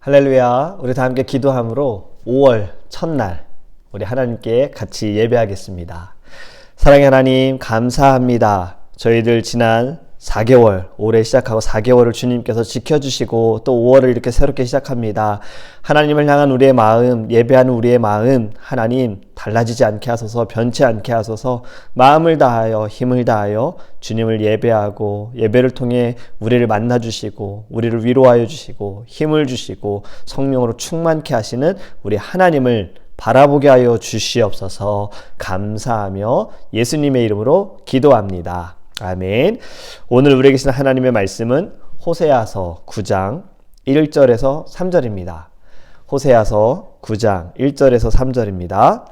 할렐루야. 우리 다 함께 기도함으로 5월 첫날 우리 하나님께 같이 예배하겠습니다. 사랑의 하나님 감사합니다. 저희들 지난 4개월, 올해 시작하고 4개월을 주님께서 지켜주시고 또 5월을 이렇게 새롭게 시작합니다. 하나님을 향한 우리의 마음, 예배하는 우리의 마음, 하나님 달라지지 않게 하소서, 변치 않게 하소서, 마음을 다하여 힘을 다하여 주님을 예배하고 예배를 통해 우리를 만나주시고 우리를 위로하여 주시고 힘을 주시고 성령으로 충만케 하시는 우리 하나님을 바라보게 하여 주시옵소서. 감사하며 예수님의 이름으로 기도합니다. 아멘. 오늘 우리에게 주신 하나님의 말씀은 호세아서 9장 1절에서 3절입니다. 호세아서 9장 1절에서 3절입니다.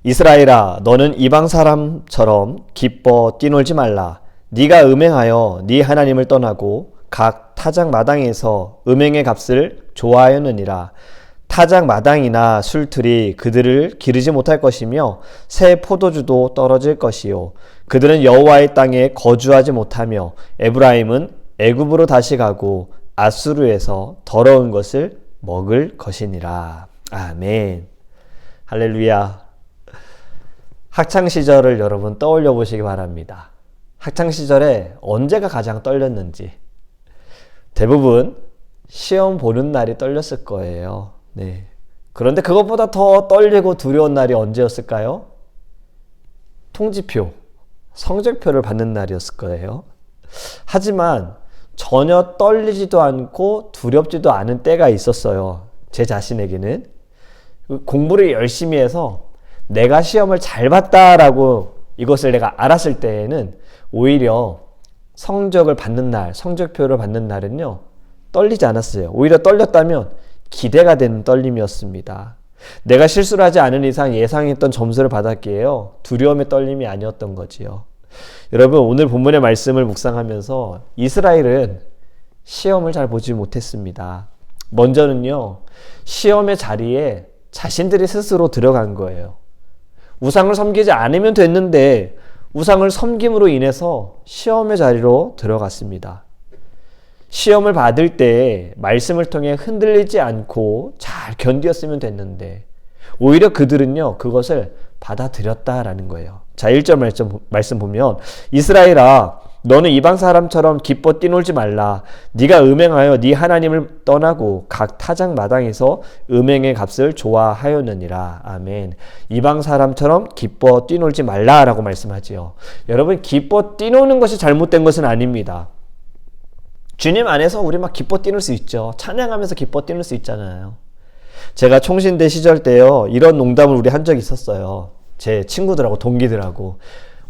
이스라엘아, 너는 이방 사람처럼 기뻐 뛰놀지 말라. 네가 음행하여 네 하나님을 떠나고 각 타작 마당에서 음행의 값을 좋아하였느니라. 타작 마당이나 술틀이 그들을 기르지 못할 것이며 새 포도주도 떨어질 것이요 그들은 여호와의 땅에 거주하지 못하며 에브라임은 애굽으로 다시 가고 아수르에서 더러운 것을 먹을 것이니라. 아멘. 할렐루야. 학창시절을 여러분 떠올려 보시기 바랍니다. 학창시절에 언제가 가장 떨렸는지. 대부분 시험 보는 날이 떨렸을 거예요. 네. 그런데 그것보다 더 떨리고 두려운 날이 언제였을까요? 통지표, 성적표를 받는 날이었을 거예요. 하지만 전혀 떨리지도 않고 두렵지도 않은 때가 있었어요. 제 자신에게는. 공부를 열심히 해서 내가 시험을 잘 봤다라고 이것을 내가 알았을 때에는 오히려 성적을 받는 날, 성적표를 받는 날은요, 떨리지 않았어요. 오히려 떨렸다면 기대가 되는 떨림이었습니다. 내가 실수를 하지 않은 이상 예상했던 점수를 받았기에요. 두려움의 떨림이 아니었던 거지요. 여러분, 오늘 본문의 말씀을 묵상하면서 이스라엘은 시험을 잘 보지 못했습니다. 먼저는요, 시험의 자리에 자신들이 스스로 들어간 거예요. 우상을 섬기지 않으면 됐는데 우상을 섬김으로 인해서 시험의 자리로 들어갔습니다. 시험을 받을 때 말씀을 통해 흔들리지 않고 잘 견디었으면 됐는데 오히려 그들은요, 그것을 받아들였다라는 거예요. 자, 1절 말씀 보면 이스라엘아, 너는 이방 사람처럼 기뻐 뛰놀지 말라. 네가 음행하여 네 하나님을 떠나고 각 타작 마당에서 음행의 값을 좋아하였느니라. 아멘. 이방 사람처럼 기뻐 뛰놀지 말라라고 말씀하지요. 여러분, 기뻐 뛰노는 것이 잘못된 것은 아닙니다. 주님 안에서 우리 막 기뻐 뛰놀 수 있죠. 찬양하면서 기뻐 뛰놀 수 있잖아요. 제가 총신대 시절 때요, 이런 농담을 우리 한 적이 있었어요. 제 친구들하고 동기들하고.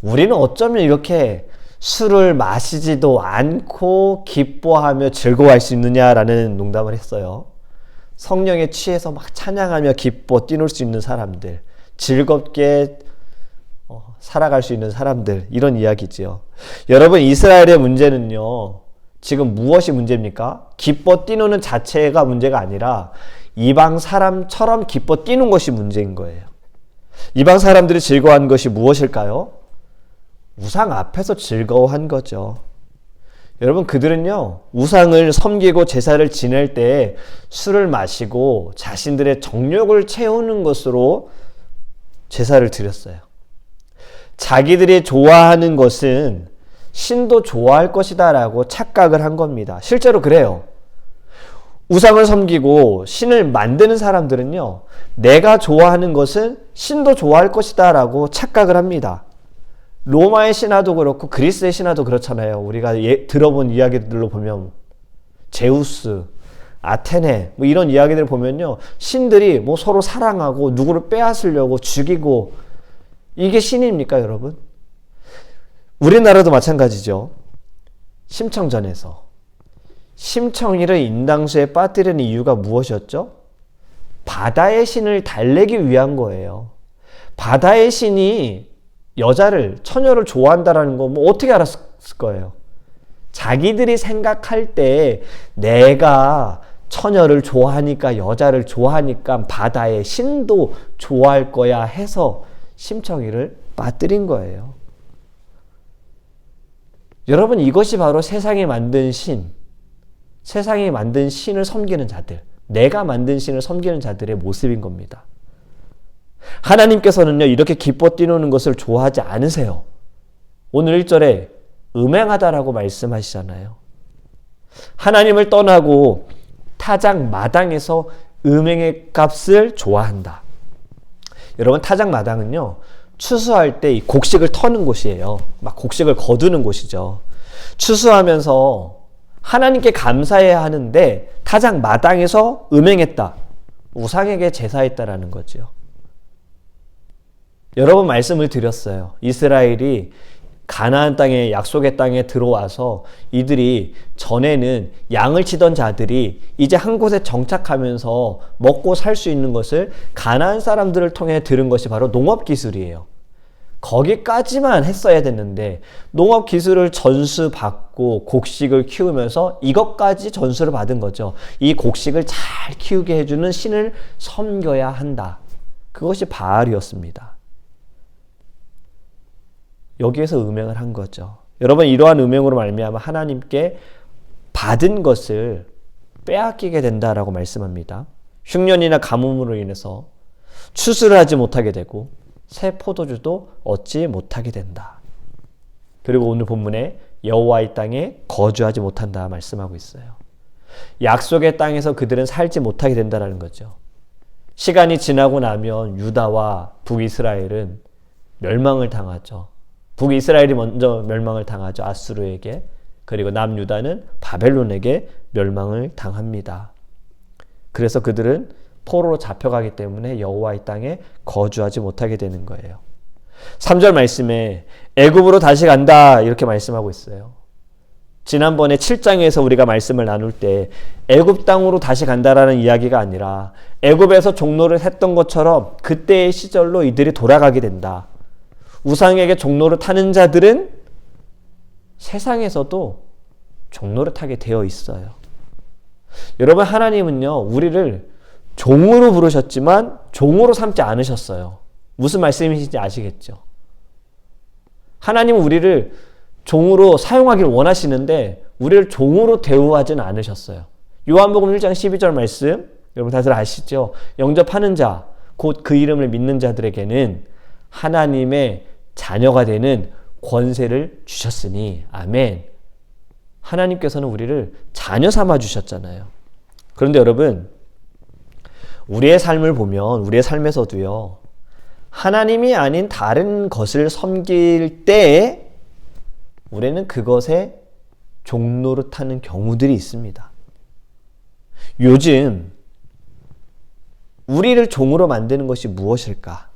우리는 어쩌면 이렇게 술을 마시지도 않고 기뻐하며 즐거워할 수 있느냐라는 농담을 했어요. 성령에 취해서 막 찬양하며 기뻐 뛰놀 수 있는 사람들, 즐겁게 살아갈 수 있는 사람들, 이런 이야기지요. 여러분, 이스라엘의 문제는요, 지금 무엇이 문제입니까? 기뻐 뛰노는 자체가 문제가 아니라 이방 사람처럼 기뻐 뛰는 것이 문제인 거예요. 이방 사람들이 즐거워한 것이 무엇일까요? 우상 앞에서 즐거워한 거죠. 여러분, 그들은요, 우상을 섬기고 제사를 지낼 때 술을 마시고 자신들의 정욕을 채우는 것으로 제사를 드렸어요. 자기들이 좋아하는 것은 신도 좋아할 것이다 라고 착각을 한 겁니다. 실제로 그래요. 우상을 섬기고 신을 만드는 사람들은요, 내가 좋아하는 것은 신도 좋아할 것이다 라고 착각을 합니다. 로마의 신화도 그렇고 그리스의 신화도 그렇잖아요. 우리가 들어본 이야기들로 보면 제우스, 아테네 뭐 이런 이야기들을 보면요, 신들이 뭐 서로 사랑하고 누구를 빼앗으려고 죽이고, 이게 신입니까, 여러분? 우리나라도 마찬가지죠. 심청전에서 심청이를 인당수에 빠뜨리는 이유가 무엇이었죠? 바다의 신을 달래기 위한 거예요. 바다의 신이 여자를, 처녀를 좋아한다라는 거 뭐 어떻게 알았을 거예요? 자기들이 생각할 때 내가 처녀를 좋아하니까, 여자를 좋아하니까 바다의 신도 좋아할 거야 해서 심청이를 빠뜨린 거예요. 여러분, 이것이 바로 세상에 만든 신, 세상이 만든 신을 섬기는 자들, 내가 만든 신을 섬기는 자들의 모습인 겁니다. 하나님께서는요, 이렇게 기뻐 뛰노는 것을 좋아하지 않으세요. 오늘 1절에 음행하다라고 말씀하시잖아요. 하나님을 떠나고 타작 마당에서 음행의 값을 좋아한다. 여러분, 타작 마당은요, 추수할 때 이 곡식을 터는 곳이에요. 막 곡식을 거두는 곳이죠. 추수하면서 하나님께 감사해야 하는데 타작 마당에서 음행했다. 우상에게 제사했다라는 거죠. 여러 번 말씀을 드렸어요. 이스라엘이 가나안 땅에, 약속의 땅에 들어와서 이들이 전에는 양을 치던 자들이 이제 한 곳에 정착하면서 먹고 살 수 있는 것을 가나안 사람들을 통해 들은 것이 바로 농업 기술이에요. 거기까지만 했어야 됐는데 농업 기술을 전수받고 곡식을 키우면서 이것까지 전수를 받은 거죠. 이 곡식을 잘 키우게 해주는 신을 섬겨야 한다. 그것이 바알이었습니다. 여기에서 음행을 한 거죠. 여러분, 이러한 음행으로 말미암아 하나님께 받은 것을 빼앗기게 된다라고 말씀합니다. 흉년이나 가뭄으로 인해서 추수를 하지 못하게 되고 새 포도주도 얻지 못하게 된다. 그리고 오늘 본문에 여호와의 땅에 거주하지 못한다 말씀하고 있어요. 약속의 땅에서 그들은 살지 못하게 된다라는 거죠. 시간이 지나고 나면 유다와 북이스라엘은 멸망을 당하죠. 북이스라엘이 먼저 멸망을 당하죠. 아수르에게. 그리고 남유다는 바벨론에게 멸망을 당합니다. 그래서 그들은 포로로 잡혀가기 때문에 여호와의 땅에 거주하지 못하게 되는 거예요. 3절 말씀에 애굽으로 다시 간다 이렇게 말씀하고 있어요. 지난번에 7장에서 우리가 말씀을 나눌 때 애굽 땅으로 다시 간다라는 이야기가 아니라 애굽에서 종노를 했던 것처럼 그때의 시절로 이들이 돌아가게 된다. 우상에게 종노를 타는 자들은 세상에서도 종노를 타게 되어 있어요. 여러분, 하나님은요, 우리를 종으로 부르셨지만 종으로 삼지 않으셨어요. 무슨 말씀이신지 아시겠죠? 하나님은 우리를 종으로 사용하길 원하시는데 우리를 종으로 대우하지는 않으셨어요. 요한복음 1장 12절 말씀, 여러분 다들 아시죠? 영접하는 자, 곧 그 이름을 믿는 자들에게는 하나님의 자녀가 되는 권세를 주셨으니, 아멘. 하나님께서는 우리를 자녀 삼아 주셨잖아요. 그런데 여러분, 우리의 삶을 보면 우리의 삶에서도요, 하나님이 아닌 다른 것을 섬길 때에 우리는 그것에 종노릇하는 경우들이 있습니다. 요즘 우리를 종으로 만드는 것이 무엇일까?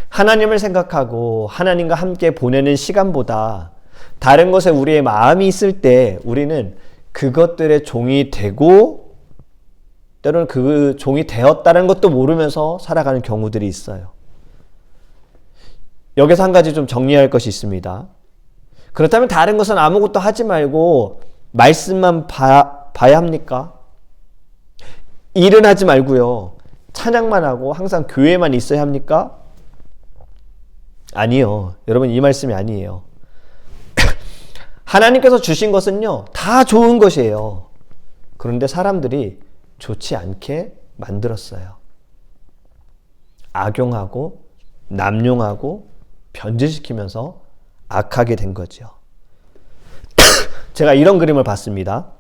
하나님을 생각하고 하나님과 함께 보내는 시간보다 다른 것에 우리의 마음이 있을 때 우리는 그것들의 종이 되고 때로는 그 종이 되었다는 것도 모르면서 살아가는 경우들이 있어요. 여기서 한 가지 좀 정리할 것이 있습니다. 그렇다면 다른 것은 아무것도 하지 말고 말씀만 봐야 합니까? 일은 하지 말고요. 찬양만 하고 항상 교회만 있어야 합니까? 아니요. 여러분, 이 말씀이 아니에요. 하나님께서 주신 것은요, 다 좋은 것이에요. 그런데 사람들이 좋지 않게 만들었어요. 악용하고 남용하고 변질시키면서 악하게 된 거죠. 제가 이런 그림을 봤습니다.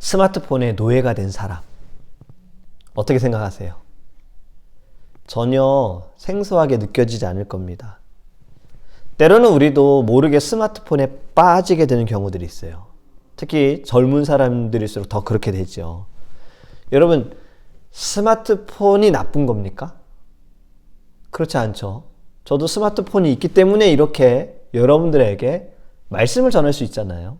스마트폰의 노예가 된 사람. 어떻게 생각하세요? 전혀 생소하게 느껴지지 않을 겁니다. 때로는 우리도 모르게 스마트폰에 빠지게 되는 경우들이 있어요. 특히 젊은 사람들일수록 더 그렇게 되죠. 여러분, 스마트폰이 나쁜 겁니까? 그렇지 않죠. 저도 스마트폰이 있기 때문에 이렇게 여러분들에게 말씀을 전할 수 있잖아요.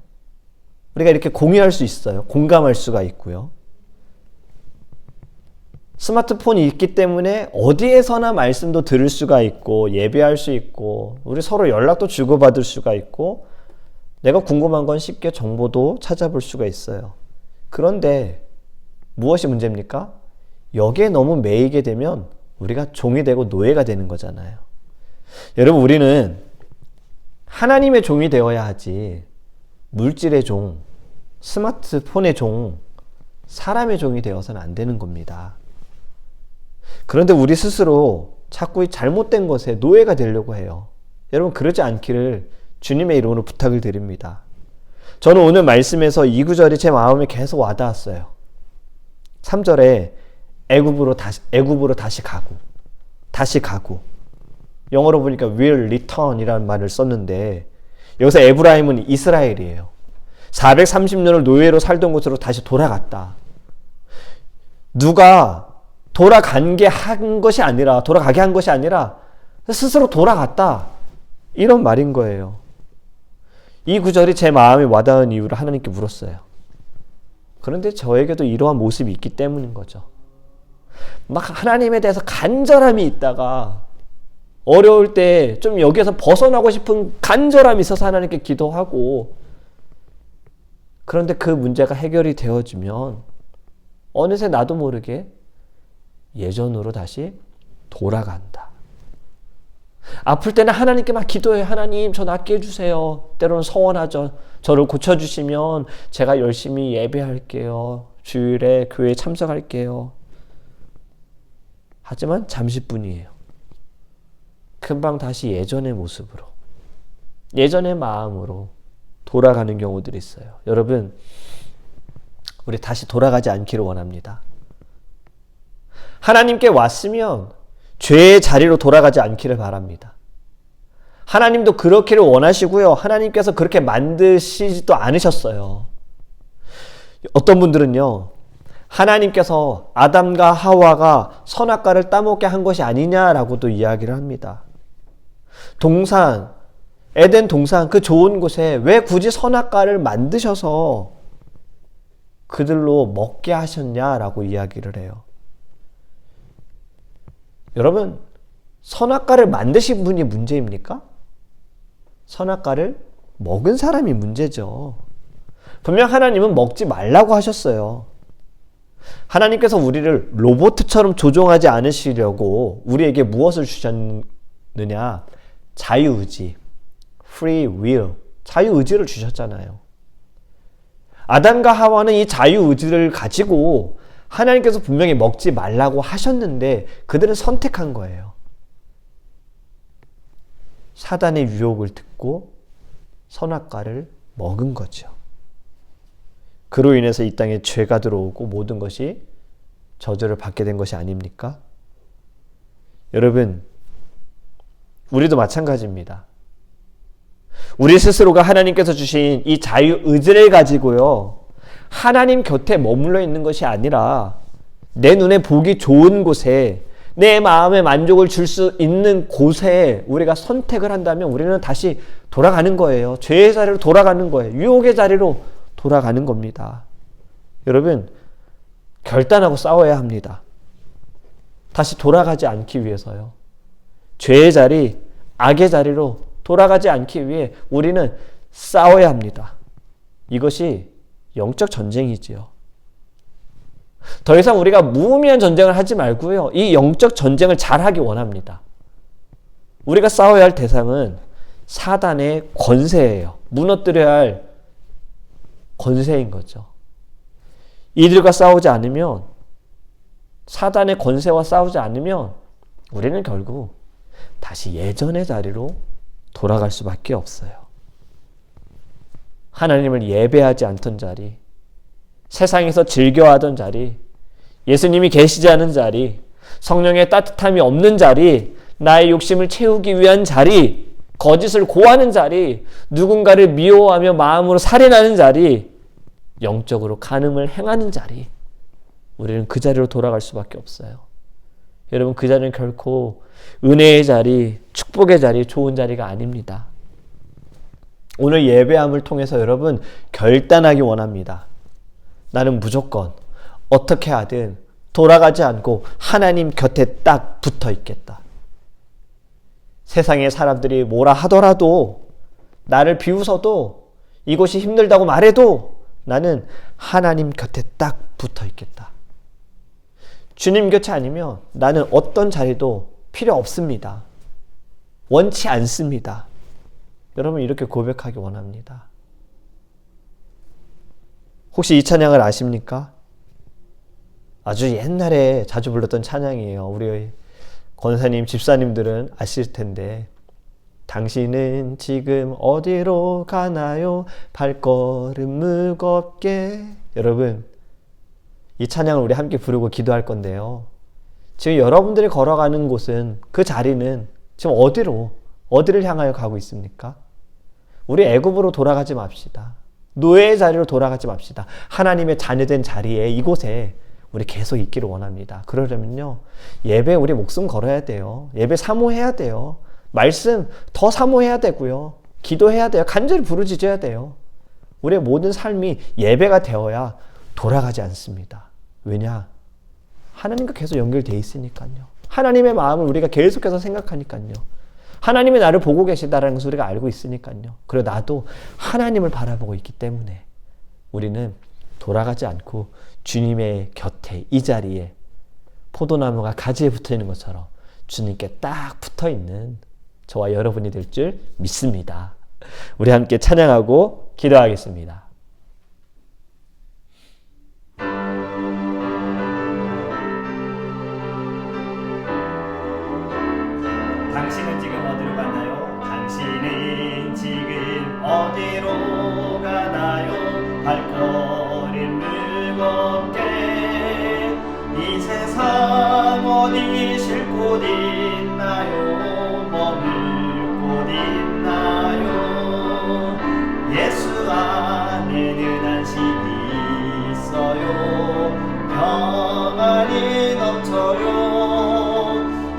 우리가 이렇게 공유할 수 있어요. 공감할 수가 있고요. 스마트폰이 있기 때문에 어디에서나 말씀도 들을 수가 있고 예배할 수 있고 우리 서로 연락도 주고받을 수가 있고 내가 궁금한 건 쉽게 정보도 찾아볼 수가 있어요. 그런데 무엇이 문제입니까? 여기에 너무 매이게 되면 우리가 종이 되고 노예가 되는 거잖아요. 여러분, 우리는 하나님의 종이 되어야 하지 물질의 종, 스마트폰의 종, 사람의 종이 되어서는 안 되는 겁니다. 그런데 우리 스스로 자꾸 이 잘못된 것에 노예가 되려고 해요. 여러분, 그러지 않기를 주님의 이름으로 부탁을 드립니다. 저는 오늘 말씀에서 이 구절이 제 마음에 계속 와닿았어요. 3절에 애굽으로 다시 가고. 영어로 보니까 will return이라는 말을 썼는데, 여기서 에브라임은 이스라엘이에요. 430년을 노예로 살던 곳으로 다시 돌아갔다. 누가 돌아가게 한 것이 아니라 스스로 돌아갔다. 이런 말인 거예요. 이 구절이 제 마음에 와닿은 이유를 하나님께 물었어요. 그런데 저에게도 이러한 모습이 있기 때문인 거죠. 막 하나님에 대해서 간절함이 있다가 어려울 때 좀 여기에서 벗어나고 싶은 간절함이 있어서 하나님께 기도하고, 그런데 그 문제가 해결이 되어지면 어느새 나도 모르게 예전으로 다시 돌아간다. 아플 때는 하나님께 막 기도해요. 하나님, 저 낫게 해주세요. 때로는 서원하죠. 저를 고쳐주시면 제가 열심히 예배할게요. 주일에 교회에 참석할게요. 하지만 잠시뿐이에요. 금방 다시 예전의 모습으로, 예전의 마음으로 돌아가는 경우들이 있어요. 여러분, 우리 다시 돌아가지 않기를 원합니다. 하나님께 왔으면 죄의 자리로 돌아가지 않기를 바랍니다. 하나님도 그렇기를 원하시고요. 하나님께서 그렇게 만드시지도 않으셨어요. 어떤 분들은요, 하나님께서 아담과 하와가 선악과를 따먹게 한 것이 아니냐라고도 이야기를 합니다. 에덴 동산 그 좋은 곳에 왜 굳이 선악과를 만드셔서 그들로 먹게 하셨냐라고 이야기를 해요. 여러분, 선악과를 만드신 분이 문제입니까? 선악과를 먹은 사람이 문제죠. 분명 하나님은 먹지 말라고 하셨어요. 하나님께서 우리를 로봇처럼 조종하지 않으시려고 우리에게 무엇을 주셨느냐? 자유의지, free will, 자유의지를 주셨잖아요. 아담과 하와는 이 자유의지를 가지고 하나님께서 분명히 먹지 말라고 하셨는데 그들은 선택한 거예요. 사단의 유혹을 듣고 선악과를 먹은 거죠. 그로 인해서 이 땅에 죄가 들어오고 모든 것이 저주를 받게 된 것이 아닙니까? 여러분, 우리도 마찬가지입니다. 우리 스스로가 하나님께서 주신 이 자유의지를 가지고요, 하나님 곁에 머물러 있는 것이 아니라 내 눈에 보기 좋은 곳에, 내 마음에 만족을 줄 수 있는 곳에 우리가 선택을 한다면 우리는 다시 돌아가는 거예요. 죄의 자리로 돌아가는 거예요. 유혹의 자리로 돌아가는 겁니다. 여러분, 결단하고 싸워야 합니다. 다시 돌아가지 않기 위해서요. 죄의 자리, 악의 자리로 돌아가지 않기 위해 우리는 싸워야 합니다. 이것이 영적 전쟁이지요. 더 이상 우리가 무의미한 전쟁을 하지 말고요, 이 영적 전쟁을 잘하기 원합니다. 우리가 싸워야 할 대상은 사단의 권세예요. 무너뜨려야 할 권세인 거죠. 이들과 싸우지 않으면, 사단의 권세와 싸우지 않으면 우리는 결국 다시 예전의 자리로 돌아갈 수밖에 없어요. 하나님을 예배하지 않던 자리, 세상에서 즐겨하던 자리, 예수님이 계시지 않은 자리, 성령의 따뜻함이 없는 자리, 나의 욕심을 채우기 위한 자리, 거짓을 고하는 자리, 누군가를 미워하며 마음으로 살인하는 자리, 영적으로 간음을 행하는 자리, 우리는 그 자리로 돌아갈 수밖에 없어요. 여러분, 그 자리는 결코 은혜의 자리, 축복의 자리, 좋은 자리가 아닙니다. 오늘 예배함을 통해서 여러분 결단하기 원합니다. 나는 무조건 어떻게 하든 돌아가지 않고 하나님 곁에 딱 붙어 있겠다. 세상의 사람들이 뭐라 하더라도, 나를 비웃어도, 이것이 힘들다고 말해도 나는 하나님 곁에 딱 붙어 있겠다. 주님 곁이 아니면 나는 어떤 자리도 필요 없습니다. 원치 않습니다. 여러분, 이렇게 고백하기 원합니다. 혹시 이 찬양을 아십니까? 아주 옛날에 자주 불렀던 찬양이에요. 우리 권사님, 집사님들은 아실 텐데, 당신은 지금 어디로 가나요? 발걸음 무겁게. 여러분, 이 찬양을 우리 함께 부르고 기도할 건데요. 지금 여러분들이 걸어가는 곳은, 그 자리는 지금 어디를 향하여 가고 있습니까? 우리 애굽으로 돌아가지 맙시다. 노예의 자리로 돌아가지 맙시다. 하나님의 자녀된 자리에, 이곳에 우리 계속 있기를 원합니다. 그러려면요, 예배 우리 목숨 걸어야 돼요. 예배 사모해야 돼요. 말씀 더 사모해야 되고요. 기도해야 돼요. 간절히 부르짖어야 돼요. 우리의 모든 삶이 예배가 되어야 돌아가지 않습니다. 왜냐? 하나님과 계속 연결되어 있으니까요. 하나님의 마음을 우리가 계속해서 생각하니까요. 하나님이 나를 보고 계시다라는 것을 우리가 알고 있으니까요. 그리고 나도 하나님을 바라보고 있기 때문에 우리는 돌아가지 않고 주님의 곁에, 이 자리에 포도나무가 가지에 붙어 있는 것처럼 주님께 딱 붙어 있는 저와 여러분이 될 줄 믿습니다. 우리 함께 찬양하고 기도하겠습니다. 당신은 지금 어디로 가나요? 당신은 지금 어디로 가나요? 발걸음 무겁게. 이 세상 어디 쉴 곳 있나요? 머물 곳 있나요? 예수 안에는 안식이 있어요. 평안이 넘쳐요.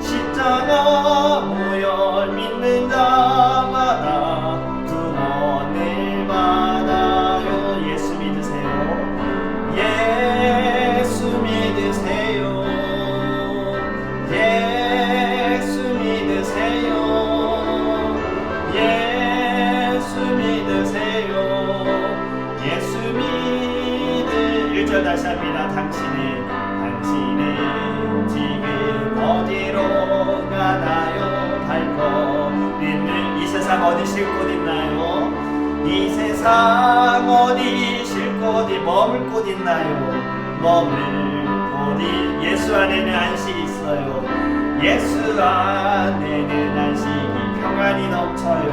십자가 모여 믿는 자마다 구원을 받아요. 예수 믿으세요. 예수 믿으세요. 예수 믿으세요. 예수 믿으세요. 예수 믿으 1절 다시 합니다. 당신은 지금 어디로 가나요? 발걸음을. 이 세상 어디 쉴 곳 있나요? 이 세상 어디 쉴 곳이 머물 곳 있나요? 머물 곳이. 예수 안에는 안식이 있어요. 예수 안에는 안식이, 평안이 넘쳐요.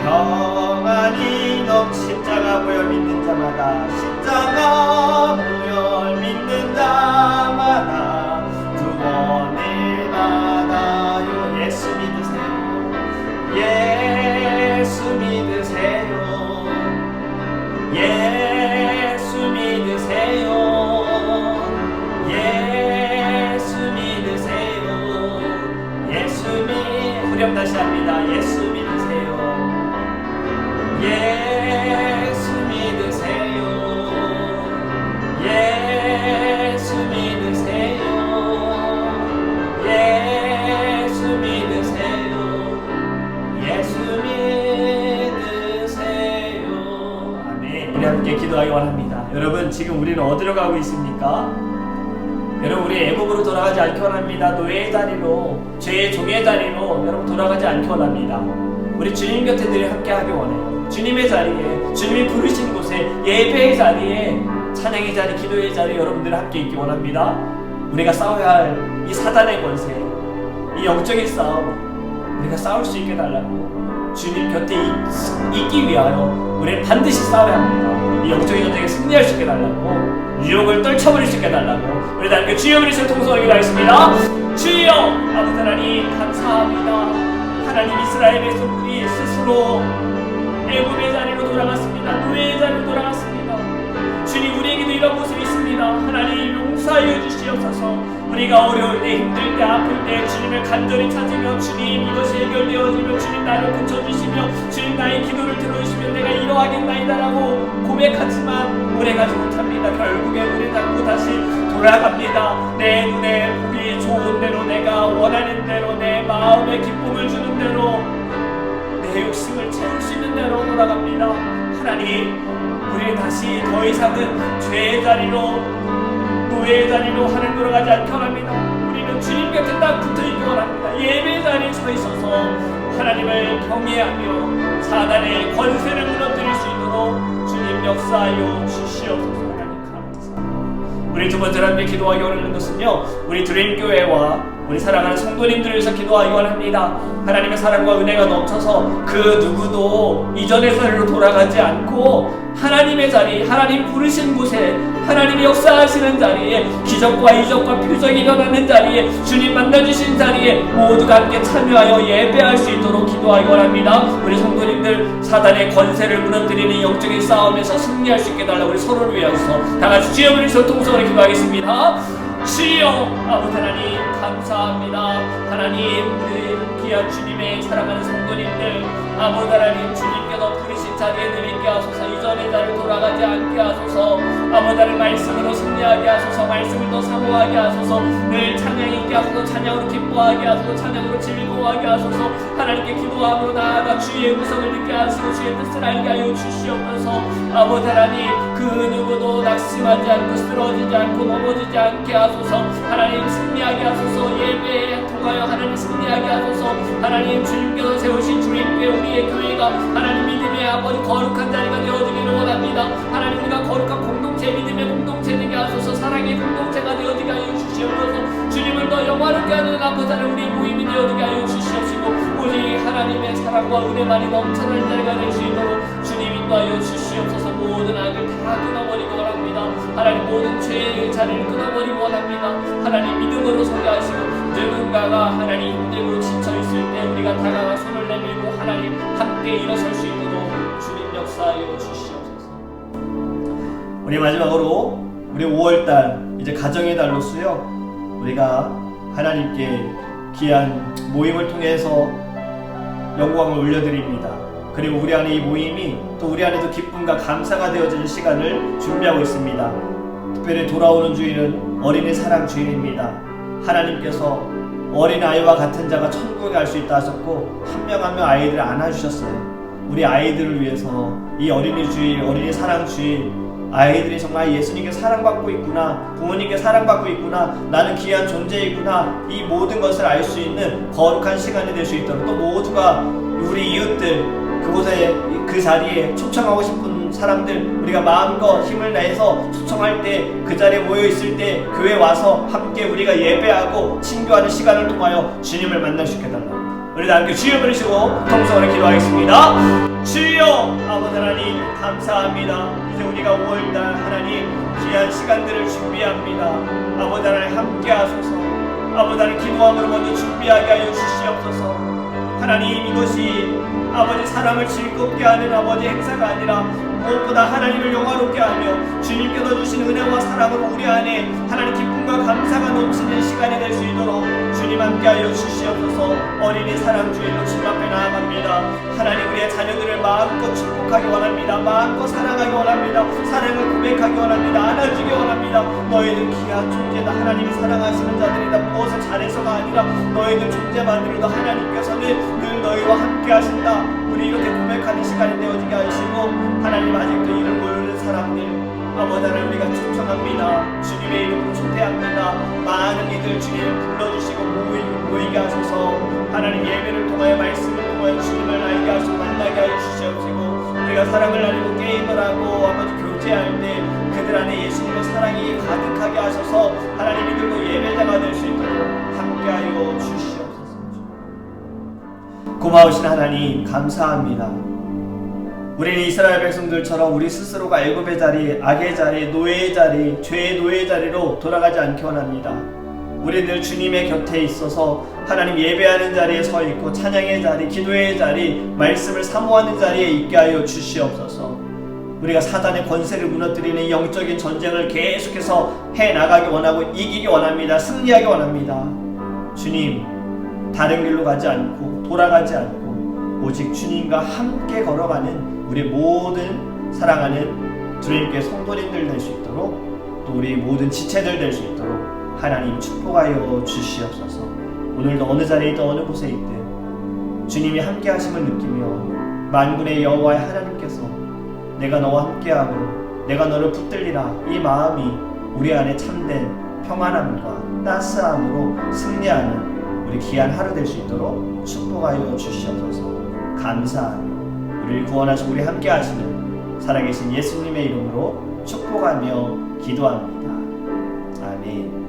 평안이 십자가 모여 믿는 자마다, 십자가 모여 믿는 자마다 구원을 받아요. 예수 믿으세요. 예수 믿으세요. 예수 믿으세요. 예수 믿으세요. 예수 후렴 다시 합니다. 예수 믿으세요. 예수 믿으세요. 예수 믿으세요. 예수 믿으세요. 예수 믿으세요. 아멘. 우리 함께 기도하기 원합니다. 여러분, 지금 우리는 어디로 가고 있습니까? 여러분, 우리 애굽으로 돌아가지 않기 원합니다. 노예의 자리로, 죄의 종의 자리로 여러분 돌아가지 않기 원합니다. 우리 주님 곁에 늘 함께 하기 원해요. 주님의 자리에, 주님이 부르신 곳에, 예배의 자리에, 찬양의 자리, 기도의 자리에 여러분들 함께 있기 원합니다. 우리가 싸워야 할 이 사단의 권세, 이 영적인 싸움, 우리가 싸울 수 있게 달라고, 주님 곁에 있기 위하여 우리는 반드시 싸워야 합니다. 이 영적인 전쟁에 승리할 수 있게 달라고, 유혹을 떨쳐버릴 수 있게 달라고, 우리 다 함께 주여 그리스도의 통성을 기도하겠습니다. 주여, 아버지 하나님 감사합니다. 하나님, 이스라엘 백성들이 스스로 애굽의 자리로 돌아갔습니다. 노예의 자리로 돌아갔습니다. 주님, 우리에게도 이런 모습이 있습니다. 하나님 용서하여 주시옵소서. 우리가 어려울 때, 힘들 때, 아플 때 주님을 간절히 찾으며, 주님 이것이 해결되어지며, 주님 나를 고쳐주시며, 주님 나의 기도를 들어주시면 내가 이러하겠나이다라고 고백하지만 오래가지 못합니다. 결국에 우리 자꾸 다시 돌아갑니다. 내 눈에 보기 좋은 대로, 내가 원하는 대로, 내 마음에 기쁨을 주는 대로, 내 욕심을 채울 수 있는 대로 돌아갑니다. 하나님, 우리는 다시 더 이상은 죄의 자리로, 노예의 자리로 하늘 돌아가지 않게 원합니다. 우리는 주님 곁에 딱 붙어있기 원합니다. 예배의 자리에 서 있어서 하나님을 경외하며 사단의 권세를 무너뜨릴 수 있도록 주님 주님 역사하여 주시옵소서. 하나님 감사합니다. 우리 두 번째로 함께 기도하기 원하는 것은요, 우리 드림교회와 우리 사랑하는 성도님들을 위해서 기도하기 원합니다. 하나님의 사랑과 은혜가 넘쳐서 그 누구도 이전의 자리로 돌아가지 않고 하나님의 자리, 하나님 부르신 곳에, 하나님이 역사하시는 자리에, 기적과 이적과 표적이 일어나는 자리에, 주님 만나주신 자리에 모두가 함께 참여하여 예배할 수 있도록 기도하기 원합니다. 우리 성도님들, 사단의 권세를 무너뜨리는 영적인 싸움에서 승리할 수 있게 달라. 우리 서로를 위하여서 다같이 주여 부르시고 통성으로 기도하겠습니다. 주여 아버지 하나님 감사합니다. 하나님, 우리 귀한 주님의 사랑하는 성도님들, 아버지 하나님, 주님께서 부르신 자리에 늘 있게 하소서. 이전의 자리로 돌아가지 않게 하소서. 아버지 하나님, 말씀으로 승리하게 하소서. 말씀을 더 사모하게 하소서. 늘 찬양 있게 하소서. 찬양으로 기뻐하게 하소서. 찬양으로 즐거워하게 하소서. 하나님께 기도함으로 나아가 주의 음성을 듣게 하시고 주의 뜻을 알게 하여 주시옵소서. 아버지 하나님, 그 누구도 낙심하지 않고 쓰러지지 않고 넘어지지 않게 하소서. 하나님, 승리하게 하소서. 예배에 통하여 하나님 승리하게 하소서. 하나님, 주님께서 세우신 주님께 우리의 교회가 하나님 믿음의 아버지 거룩한 자리가 되어지기를 원합니다. 하나님, 우리가 거룩한 공동체, 믿음의 공동체 되게 하소서. 사랑의 공동체가 되어지게 하여 주시옵소서. 주님을 더 영화롭게 하는 아버지 하나님, 우리 모임이 되어지게 하여 주시옵시고 오직 하나님의 사랑과 은혜만이 넘쳐나는 자리가 될 수 있도록 주님 인도하여 주시옵소서. 모든 악을 다 끊어버리고 원합니다. 하나님, 모든 죄의 자리를 끊어버리고 원합니다. 하나님, 믿음으로 서게 하시고 누군가가 하나님 힘들고 지쳐있을 때 우리가 다가가 손을 내밀고 하나님 함께 일어설 수 있도록 주님 역사하여 주시옵소서. 우리 마지막으로 우리 5월달 이제 가정의 달로서요, 우리가 하나님께 귀한 모임을 통해서 영광을 올려드립니다. 그리고 우리 안에 이 모임이 또 우리 안에도 기쁨과 감사가 되어지는 시간을 준비하고 있습니다. 특별히 돌아오는 주일은 어린이 사랑 주일입니다. 하나님께서 어린아이와 같은 자가 천국에 갈 수 있다 하셨고 한 명 한 명 아이들을 안아주셨어요. 우리 아이들을 위해서 이 어린이 주일, 어린이 사랑 주일, 아이들이 정말 예수님께 사랑받고 있구나, 부모님께 사랑받고 있구나, 나는 귀한 존재이구나, 이 모든 것을 알 수 있는 거룩한 시간이 될 수 있도록, 또 모두가 우리 이웃들 그곳에 그 자리에 초청하고 싶은 사람들 우리가 마음껏 힘을 내서 초청할 때, 그 자리에 모여 있을 때 교회 와서 함께 우리가 예배하고 친교하는 시간을 통하여 주님을 만날 수 있게 달라. 우리도 함께 주여 부르시고 통성으로 기도하겠습니다. 주여 아버지 하나님 감사합니다. 이제 우리가 5월달 하나님 귀한 시간들을 준비합니다. 아버지 하나님 함께 하소서. 아버지 하나님, 기도함으로 먼저 준비하게 하여 주시옵소서. 하나님, 이것이 아버지 사람을 즐겁게 하는 아버지 행사가 아니라 무엇보다 하나님을 영화롭게 하며 주님께서 주신 은혜와 사랑으로 우리 안에 하나님 기쁨과 감사가 넘치는 시간이 될 수 있도록 주님 함께하여 주시옵소서. 어린이 사랑 주일로 주님 앞에 나아갑니다. 하나님, 우리의 자녀들을 마음껏 축복하기 원합니다. 마음껏 사랑하기 원합니다. 사랑을 고백하기 원합니다. 안아주기 원합니다. 너희들 귀한 존재다. 하나님이 사랑하시는 자들이다. 무엇을 잘해서가 아니라 너희들 존재만으로도 하나님께서는 늘 너희와 함께 하신다. 우리 이렇게 고백하는 시간이 되어지게 하시고, 하나님 아직도 이를 모르는 사람들 아버지 하나님 우리가 초청합니다. 주님의 이름으로 초대합니다. 많은 이들 주님을 불러주시고 모이게 하소서. 하나님, 예배를 통하여 말씀을 통하여 주님을 알게 하시고 만나게 하여 주시옵시고, 우리가 사랑을 나누고 게임을 하고 아버지 교제할 때 그들 안에 예수님의 사랑이 가득하게 하셔서 하나님 이들도 예배자가 될 수 있도록 함께하여 주시옵소서. 고마우신 하나님 감사합니다. 우리는 이스라엘 백성들처럼 우리 스스로가 애굽의 자리, 악의 자리, 노예의 자리, 죄의 노예의 자리로 돌아가지 않기 원합니다. 우리는 늘 주님의 곁에 있어서 하나님 예배하는 자리에 서 있고 찬양의 자리, 기도의 자리, 말씀을 사모하는 자리에 있게 하여 주시옵소서. 우리가 사단의 권세를 무너뜨리는 영적인 전쟁을 계속해서 해나가기 원하고 이기기 원합니다. 승리하기 원합니다. 주님, 다른 길로 가지 않고 돌아가지 않고 오직 주님과 함께 걸어가는 우리 모든 사랑하는 주님께 성도님들 될 수 있도록, 또 우리 모든 지체들 될 수 있도록 하나님 축복하여 주시옵소서. 오늘도 어느 자리에 있든 어느 곳에 있든 주님이 함께 하심을 느끼며 만군의 여호와의 하나님께서 내가 너와 함께하고 내가 너를 붙들리라, 이 마음이 우리 안에 참된 평안함과 따스함으로 승리하는 우리 귀한 하루 될 수 있도록 축복하여 주시옵소서. 감사하며 우리를 구원하시고 우리 함께 하시는 살아계신 예수님의 이름으로 축복하며 기도합니다. 아멘.